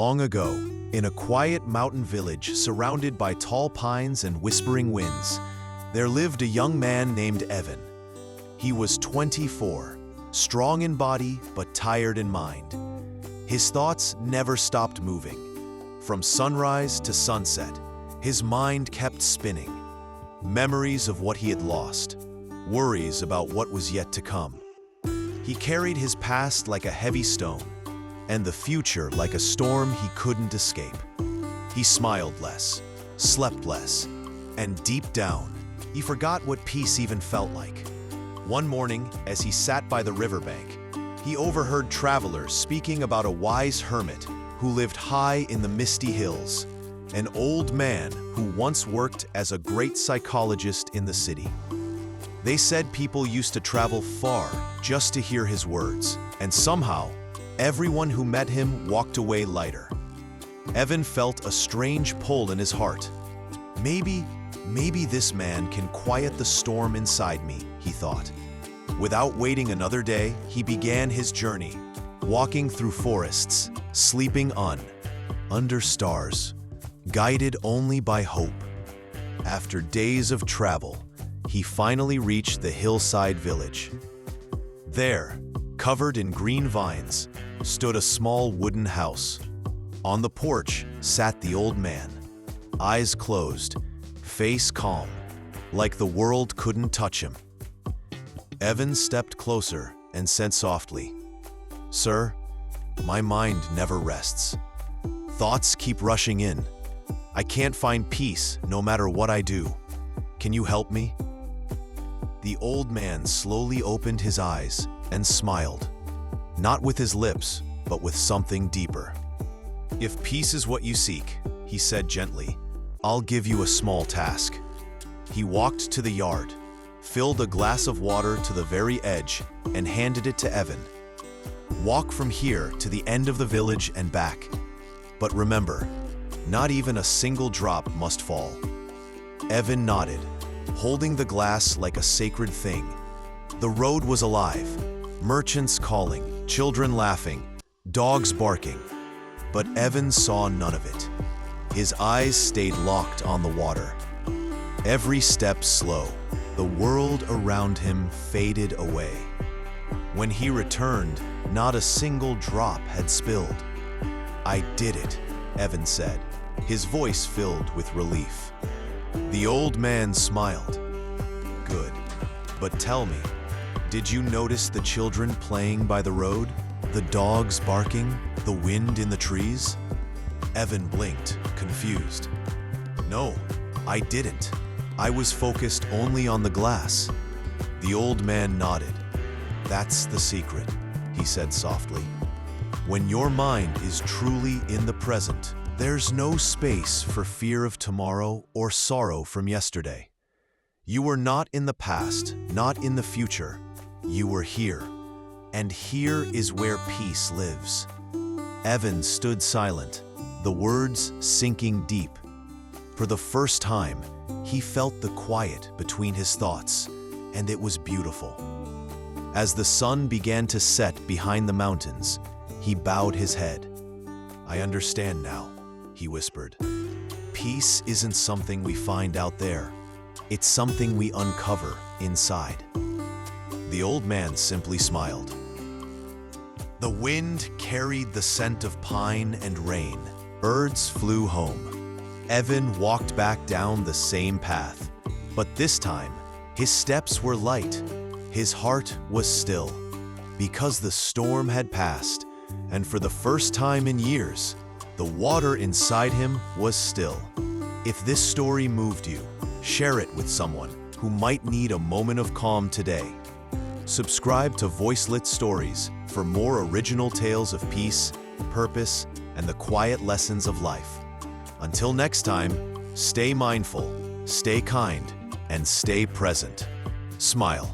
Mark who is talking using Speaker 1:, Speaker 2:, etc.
Speaker 1: Long ago, in a quiet mountain village surrounded by tall pines and whispering winds, there lived a young man named Evan. He was 24, strong in body but tired in mind. His thoughts never stopped moving. From sunrise to sunset, his mind kept spinning. Memories of what he had lost, worries about what was yet to come. He carried his past like a heavy stone, and the future like a storm he couldn't escape. He smiled less, slept less, and deep down, he forgot what peace even felt like. One morning, as he sat by the riverbank, he overheard travelers speaking about a wise hermit who lived high in the misty hills, an old man who once worked as a great psychologist in the city. They said people used to travel far just to hear his words, and somehow, everyone who met him walked away lighter. Evan felt a strange pull in his heart. Maybe this man can quiet the storm inside me, he thought. Without waiting another day, he began his journey, walking through forests, sleeping under stars, guided only by hope. After days of travel, he finally reached the hillside village. There, covered in green vines, stood a small wooden house. On the porch sat the old man, eyes closed, face calm, like the world couldn't touch him. Evan stepped closer and said softly, "Sir, my mind never rests. Thoughts keep rushing in. I can't find peace no matter what I do. Can you help me?" The old man slowly opened his eyes and smiled, not with his lips, but with something deeper. "If peace is what you seek," he said gently, "I'll give you a small task." He walked to the yard, filled a glass of water to the very edge, and handed it to Evan. "Walk from here to the end of the village and back. But remember, not even a single drop must fall." Evan nodded, holding the glass like a sacred thing. The road was alive, merchants calling, children laughing, dogs barking. But Evan saw none of it. His eyes stayed locked on the water. Every step slow, the world around him faded away. When he returned, not a single drop had spilled. "I did it," Evan said, his voice filled with relief. The old man smiled. "Good. But tell me, did you notice the children playing by the road? The dogs barking? The wind in the trees?" Evan blinked, confused. "No, I didn't. I was focused only on the glass." The old man nodded. "That's the secret," he said softly. "When your mind is truly in the present, there's no space for fear of tomorrow or sorrow from yesterday. You were not in the past, not in the future. You were here. And here is where peace lives." Evan stood silent, the words sinking deep. For the first time, he felt the quiet between his thoughts, and it was beautiful. As the sun began to set behind the mountains, he bowed his head. "I understand now," he whispered. "Peace isn't something we find out there. It's something we uncover inside." The old man simply smiled. The wind carried the scent of pine and rain. Birds flew home. Evan walked back down the same path. But this time, his steps were light. His heart was still. Because the storm had passed, and for the first time in years, the water inside him was still. If this story moved you, share it with someone who might need a moment of calm today. Subscribe to VoiceLit Stories for more original tales of peace, purpose, and the quiet lessons of life. Until next time, stay mindful, stay kind, and stay present. Smile.